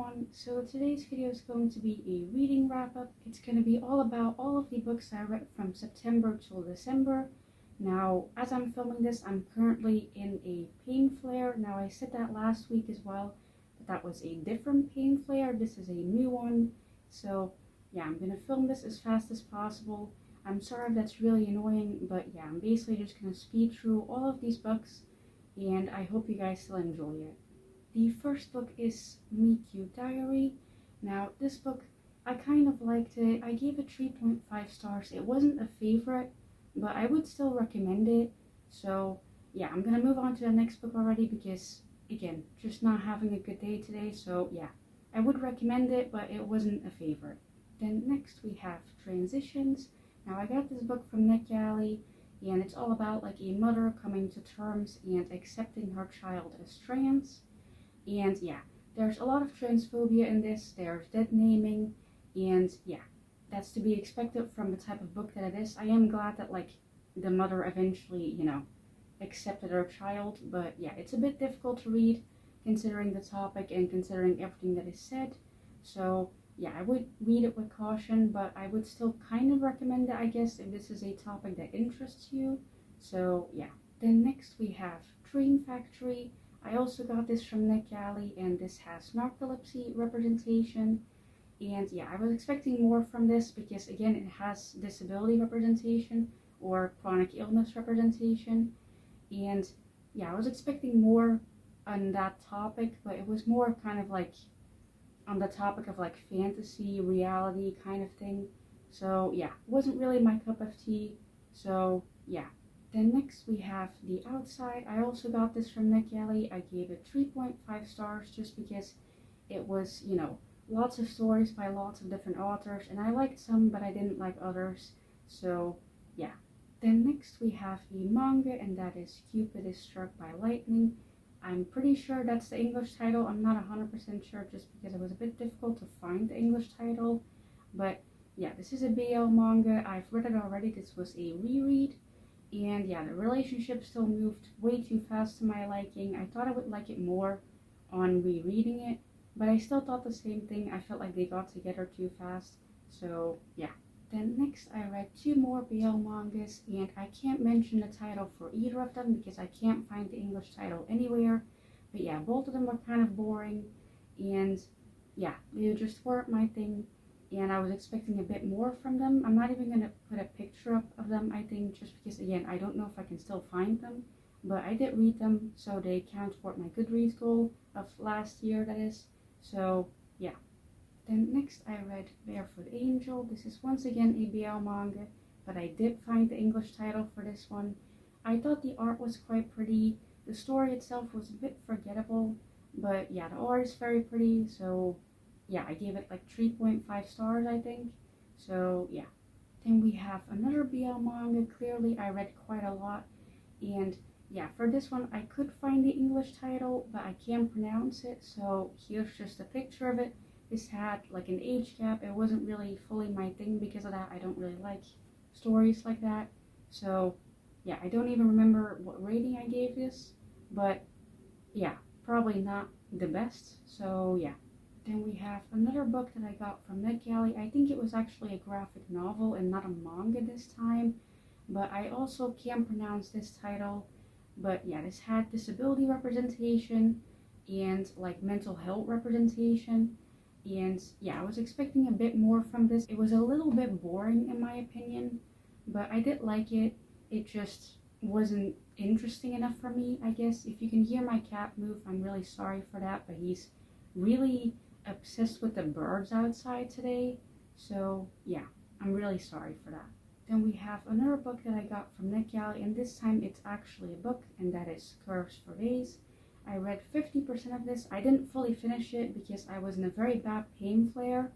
everyone, so today's video is going to be a reading wrap-up. It's going to be all about all of the books I read from September till December. Now, as I'm filming this, I'm currently in a pain flare. Now, I said that last week as well, but that was a different pain flare. This is a new one. So, yeah, I'm going to film this as fast as possible. I'm sorry if that's really annoying, but yeah, I'm basically just going to speed through all of these books, and I hope you guys still enjoy it. The first book is Meet You Diary. Now, this book, I kind of liked it. I gave it 3.5 stars. It wasn't a favorite, but I would still recommend it. So, yeah, I'm going to move on to the next book already because, again, just not having a good day today. So, yeah, I would recommend it, but it wasn't a favorite. Then next we have Transitions. Now, I got this book from NetGalley, and it's all about like a mother coming to terms and accepting her child as trans. And yeah, there's a lot of transphobia in this, there's dead naming, and yeah, that's to be expected from the type of book that it is. I am glad that like the mother eventually, accepted her child, but yeah, it's a bit difficult to read considering the topic and considering everything that is said. So yeah, I would read it with caution, but I would still kind of recommend it, I guess, if this is a topic that interests you. So yeah. Then next we have Dream Factory. I also got this from NetGalley, and this has narcolepsy representation. And yeah, I was expecting more from this because again, it has disability representation or chronic illness representation. And yeah, I was expecting more on that topic, but it was more kind of like on the topic of like fantasy, reality kind of thing. So yeah, wasn't really my cup of tea. So yeah. Then next we have The Outside. I also got this from NetGalley. I gave it 3.5 stars just because it was, lots of stories by lots of different authors, and I liked some, but I didn't like others. So yeah. Then next we have a manga, and that is Cupid is Struck by Lightning. I'm pretty sure that's the English title. I'm not 100% sure just because it was a bit difficult to find the English title. But yeah, this is a BL manga. I've read it already. This was a reread. And yeah, the relationship still moved way too fast to my liking. I thought I would like it more on rereading it, but I still thought the same thing. I felt like they got together too fast. So yeah. Then next I read two more BL mangas, and I can't mention the title for either of them because I can't find the English title anywhere. But yeah, both of them were kind of boring, and yeah, they just weren't my thing. And I was expecting a bit more from them. I'm not even going to put a picture up of them, I think, just because, again, I don't know if I can still find them. But I did read them, so they count toward my Goodreads goal of last year, that is. So, yeah. Then next I read Barefoot Angel. This is once again a BL manga, but I did find the English title for this one. I thought the art was quite pretty. The story itself was a bit forgettable, but yeah, the art is very pretty, so yeah, I gave it like 3.5 stars, I think. So yeah. Then we have another BL manga. Clearly I read quite a lot, and yeah, for this one I could find the English title, but I can't pronounce it, so here's just a picture of it. This had like an age gap. It wasn't really fully my thing because of that. I don't really like stories like that. So yeah, I don't even remember what rating I gave this, but yeah, probably not the best. So yeah. Then we have another book that I got from NetGalley. I think it was actually a graphic novel and not a manga this time, but I also can't pronounce this title. But yeah, this had disability representation and like mental health representation. And yeah, I was expecting a bit more from this. It was a little bit boring in my opinion, but I did like it. It just wasn't interesting enough for me, I guess. If you can hear my cat move, I'm really sorry for that, but he's really obsessed with the birds outside today. So yeah, I'm really sorry for that. Then we have another book that I got from NetGalley, and this time it's actually a book, and that is Curves for Days. I read 50% of this. I didn't fully finish it because I was in a very bad pain flare,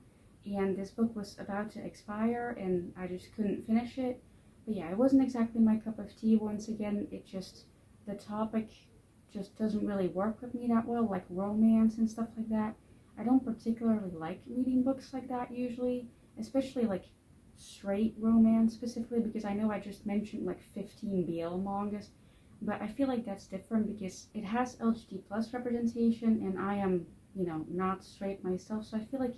and this book was about to expire, and I just couldn't finish it. But yeah, it wasn't exactly my cup of tea once again. It just, the topic just doesn't really work with me that well, like romance and stuff like that. I don't particularly like reading books like that usually, especially like straight romance specifically, because I know I just mentioned like 15 BL mangas, but I feel like that's different because it has LGBT plus representation, and I am not straight myself. So I feel like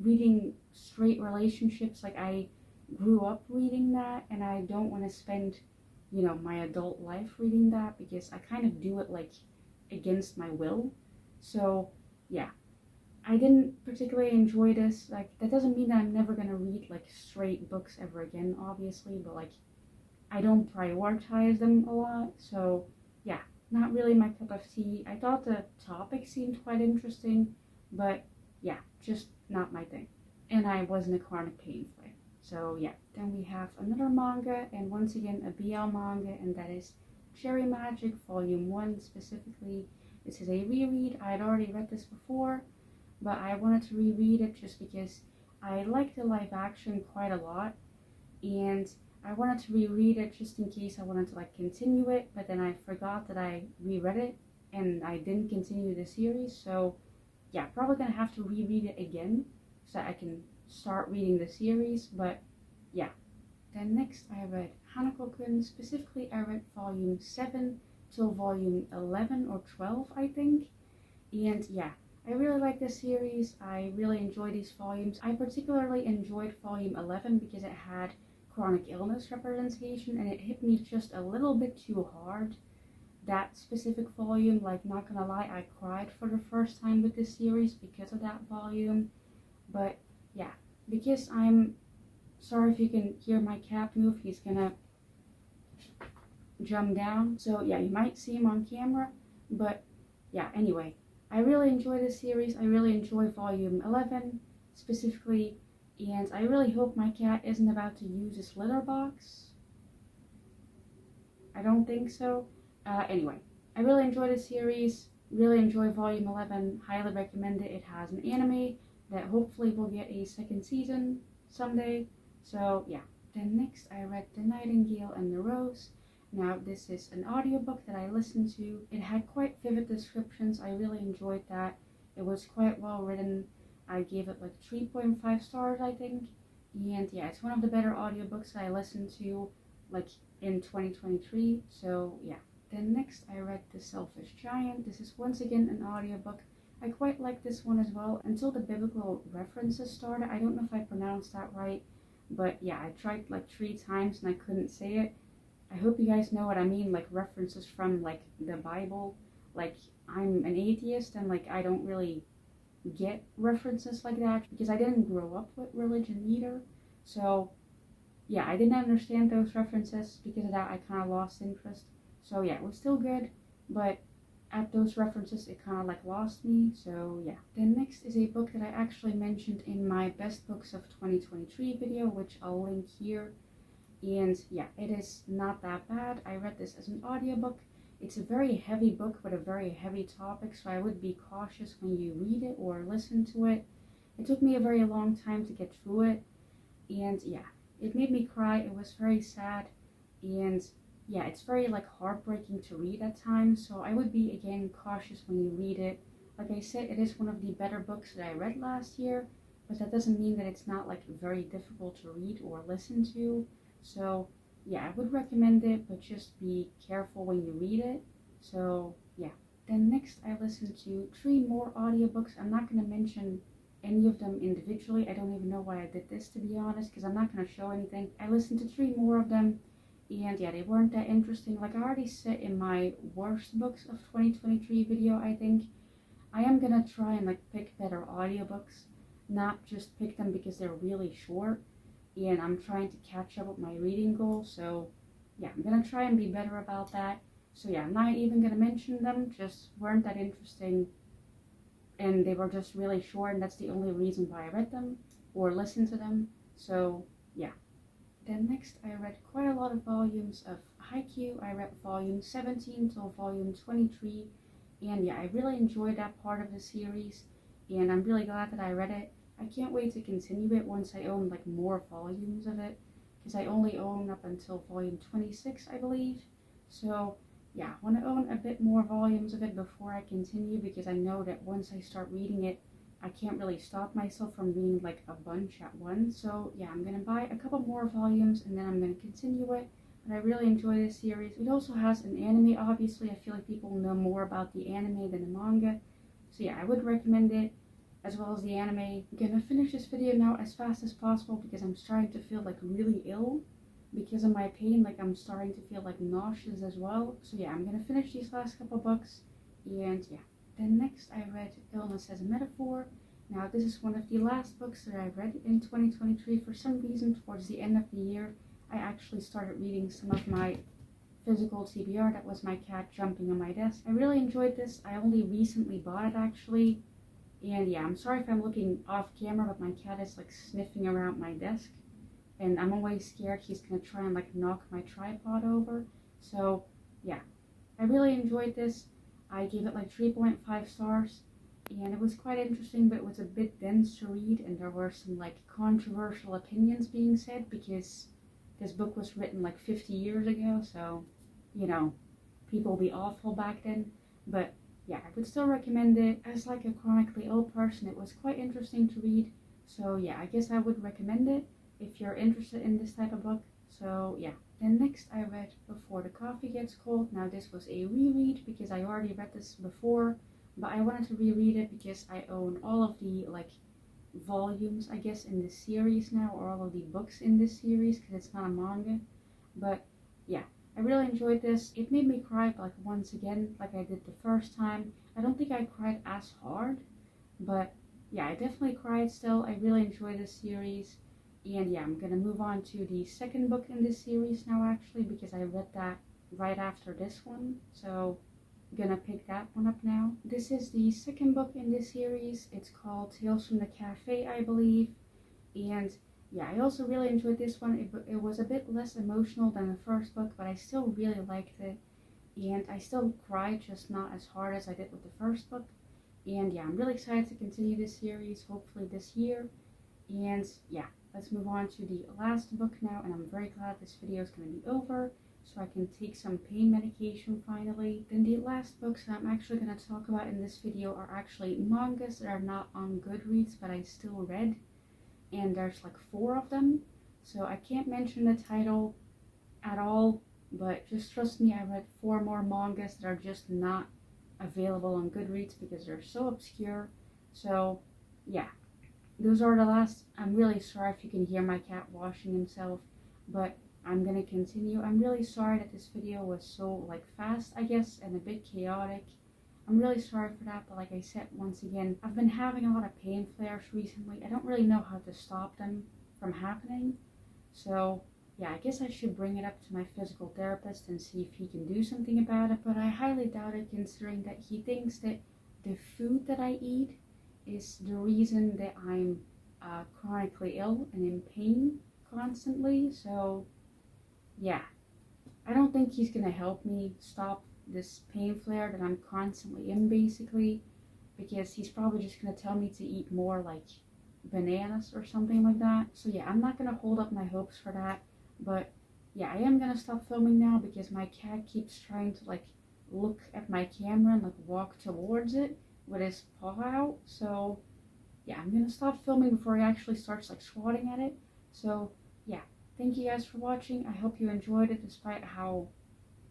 reading straight relationships, like I grew up reading that, and I don't want to spend, my adult life reading that, because I kind of do it like against my will. So yeah, I didn't particularly enjoy this. Like, that doesn't mean that I'm never gonna read like straight books ever again, obviously, but like I don't prioritize them a lot. So yeah, not really my cup of tea. I thought the topic seemed quite interesting, but yeah, just not my thing. And I wasn't a chronic pain fan. So yeah, then we have another manga, and once again a BL manga, and that is Cherry Magic Volume 1 specifically. This is a reread. I had already read this before, but I wanted to reread it just because I like the live action quite a lot, and I wanted to reread it just in case I wanted to like continue it, but then I forgot that I reread it and I didn't continue the series. So yeah, probably gonna have to reread it again so that I can start reading the series. But yeah, then next I read Hanako-kun. Specifically, I read volume 7 till volume 11 or 12, I think. And yeah, I really like this series. I really enjoy these volumes. I particularly enjoyed volume 11 because it had chronic illness representation, and it hit me just a little bit too hard. That specific volume, like, not gonna lie, I cried for the first time with this series because of that volume. But yeah, because I'm sorry if you can hear my cat move, he's gonna jump down. So yeah, you might see him on camera, but yeah, anyway, I really enjoy this series. I really enjoy volume 11 specifically, and I really hope my cat isn't about to use his litter box. I don't think so. Anyway, I really enjoy this series. Really enjoy volume 11. Highly recommend it. It has an anime that hopefully will get a second season someday. So yeah. Then next I read The Nightingale and the Rose. Now this is an audiobook that I listened to. It had quite vivid descriptions. I really enjoyed that. It was quite well written. I gave it like 3.5 stars, I think. And yeah, it's one of the better audiobooks that I listened to like in 2023. So yeah. Then next I read The Selfish Giant. This is once again an audiobook. I quite like this one as well until the biblical references started. I don't know if I pronounced that right, but yeah, I tried like 3 times and I couldn't say it. I hope you guys know what I mean, like references from like the Bible. Like, I'm an atheist and like I don't really get references like that because I didn't grow up with religion either. So yeah, I didn't understand those references. Because of that, I kind of lost interest. So yeah, it was still good, but at those references it kind of like lost me. So yeah. Then next is a book that I actually mentioned in my best books of 2023 video, which I'll link here. And yeah, it is not that bad. I read this as an audiobook. It's a very heavy book with a very heavy topic, so I would be cautious when you read it or listen to it. It took me a very long time to get through it, and yeah, it made me cry. It was very sad, and yeah, it's very like heartbreaking to read at times, so I would be again cautious when you read it. Like I said, it is one of the better books that I read last year, but that doesn't mean that it's not like very difficult to read or listen to. So yeah, I would recommend it, but just be careful when you read it. So yeah. Then next I listened to 3 more audiobooks. I'm not going to mention any of them individually. I don't even know why I did this, to be honest, because I'm not going to show anything. I listened to 3 more of them, and yeah, they weren't that interesting. Like I already said in my worst books of 2023 video, I think I am going to try and like pick better audiobooks, not just pick them because they're really short. And I'm trying to catch up with my reading goal, so yeah, I'm gonna try and be better about that. So yeah, I'm not even gonna mention them, just weren't that interesting, and they were just really short, and that's the only reason why I read them or listened to them. So yeah. Then next I read quite a lot of volumes of Haikyuu. I read volume 17 till volume 23, and yeah, I really enjoyed that part of the series, and I'm really glad that I read it. I can't wait to continue it once I own like more volumes of it, because I only own up until volume 26, I believe. So yeah, I want to own a bit more volumes of it before I continue, because I know that once I start reading it, I can't really stop myself from reading like a bunch at once. So yeah, I'm gonna buy a couple more volumes and then I'm gonna continue it. But I really enjoy this series. It also has an anime, obviously. I feel like people know more about the anime than the manga. So yeah, I would recommend it, as well as the anime. I'm gonna finish this video now as fast as possible because I'm starting to feel like really ill because of my pain. Like I'm starting to feel like nauseous as well. So yeah, I'm gonna finish these last couple books, and yeah. Then next I read Illness as a Metaphor. Now this is one of the last books that I read in 2023. For some reason, towards the end of the year, I actually started reading some of my physical TBR. That was my cat jumping on my desk. I really enjoyed this. I only recently bought it actually. And yeah, I'm sorry if I'm looking off camera, but my cat is like sniffing around my desk. And I'm always scared he's gonna try and like knock my tripod over. So yeah, I really enjoyed this. I gave it like 3.5 stars. And it was quite interesting, but it was a bit dense to read. And there were some like controversial opinions being said because this book was written like 50 years ago. So, you know, people be awful back then. But yeah, I would still recommend it. As like a chronically ill person, it was quite interesting to read. So yeah, I guess I would recommend it if you're interested in this type of book. So yeah. Then next I read Before the Coffee Gets Cold. Now this was a reread because I already read this before, but I wanted to reread it because I own all of the like volumes, I guess, in this series now, or all of the books in this series because it's not a manga. But yeah, I really enjoyed this. It made me cry like once again, like I did the first time. I don't think I cried as hard, but yeah, I definitely cried still. I really enjoyed this series. And yeah, I'm gonna move on to the second book in this series now actually, because I read that right after this one. So I'm gonna pick that one up now. This is the second book in this series. It's called Tales from the Cafe, I believe. And yeah, I also really enjoyed this one. It was a bit less emotional than the first book, but I still really liked it. And I still cried, just not as hard as I did with the first book. And yeah, I'm really excited to continue this series, hopefully this year. And yeah, let's move on to the last book now. And I'm very glad this video is going to be over, so I can take some pain medication finally. Then the last books that I'm actually going to talk about in this video are actually mangas that are not on Goodreads, but I still read. And there's like 4 of them, so I can't mention the title at all, but just trust me, I read 4 more mangas that are just not available on Goodreads because they're so obscure. So yeah, those are the last. I'm really sorry if you can hear my cat washing himself, but I'm gonna continue. I'm really sorry that this video was so like fast, I guess, and a bit chaotic. I'm really sorry for that, but like I said, once again, I've been having a lot of pain flares recently. I don't really know how to stop them from happening. So yeah, I guess I should bring it up to my physical therapist and see if he can do something about it, but I highly doubt it, considering that he thinks that the food that I eat is the reason that I'm chronically ill and in pain constantly. So yeah, I don't think he's gonna help me stop this pain flare that I'm constantly in, basically, because he's probably just gonna tell me to eat more like bananas or something like that. So yeah, I'm not gonna hold up my hopes for that, but yeah, I am gonna stop filming now because my cat keeps trying to like look at my camera and like walk towards it with his paw out. So yeah, I'm gonna stop filming before he actually starts like swatting at it. So yeah, thank you guys for watching. I hope you enjoyed it despite how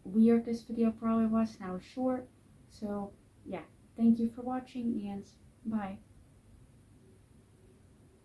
weird this video probably was. Now it's short. So yeah, thank you for watching and bye.